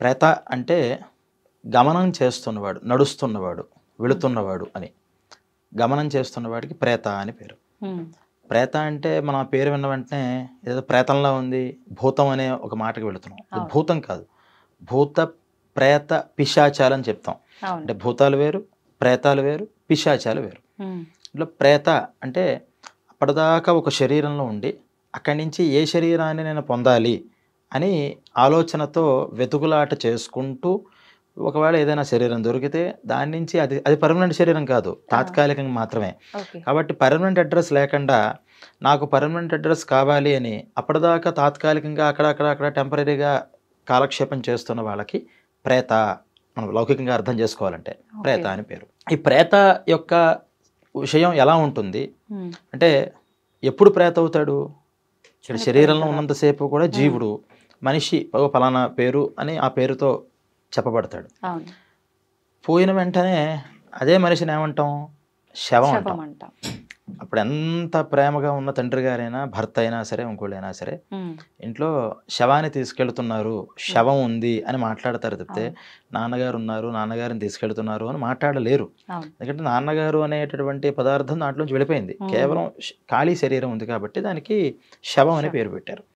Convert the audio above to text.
ప్రేత అంటే గమనం చేస్తున్నవాడు, నడుస్తున్నవాడు, వెళుతున్నవాడు అని. గమనం చేస్తున్నవాడికి ప్రేత అని పేరు. ప్రేత అంటే మనం ఆ పేరు విన్న వెంటనే ఏదో ప్రేతంలా ఉంది, భూతం అనే ఒక మాటకి వెళుతున్నాం. ఇది భూతం కాదు. భూత, ప్రేత, పిశాచాలు అని చెప్తాం. అంటే భూతాలు వేరు, ప్రేతాలు వేరు, పిశాచాలు వేరు. ఇట్లా ప్రేత అంటే అప్పటిదాకా ఒక శరీరంలో ఉండి అక్కడి నుంచి ఏ శరీరాన్ని నేను పొందాలి అని ఆలోచనతో వెతుకులాట చేసుకుంటూ ఒకవేళ ఏదైనా శరీరం దొరికితే దాని నుంచి అది పర్మనెంట్ శరీరం కాదు, తాత్కాలికంగా మాత్రమే. కాబట్టి పర్మనెంట్ అడ్రస్ లేకుండా నాకు పర్మనెంట్ అడ్రస్ కావాలి అని అప్పటిదాకా తాత్కాలికంగా అక్కడ టెంపరీగా కాలక్షేపం చేస్తున్న వాళ్ళకి ప్రేత, మనం లౌకికంగా అర్థం చేసుకోవాలంటే ప్రేత అని పేరు. ఈ ప్రేత యొక్క విషయం ఎలా ఉంటుంది అంటే, ఎప్పుడు ప్రేత అవుతాడు? ఇక్కడ శరీరంలో ఉన్నంతసేపు కూడా జీవుడు, మనిషి ఫలానా పేరు అని ఆ పేరుతో చెప్పబడతాడు. పోయిన వెంటనే అదే మనిషిని ఏమంటాం? శవం అంటాం. అప్పుడు ఎంత ప్రేమగా ఉన్న తండ్రి గారైనా, భర్త అయినా సరే, ఇంకోళ్ళైనా సరే, ఇంట్లో శవాన్ని తీసుకెళ్తున్నారు, శవం ఉంది అని మాట్లాడతారు తప్పితే నాన్నగారు ఉన్నారు, నాన్నగారిని తీసుకెళ్తున్నారు అని మాట్లాడలేరు. ఎందుకంటే నాన్నగారు అనేటటువంటి పదార్థం దాంట్లోంచి వెళ్ళిపోయింది. కేవలం ఖాళీ శరీరం ఉంది కాబట్టి దానికి శవం అనే పేరు పెట్టారు.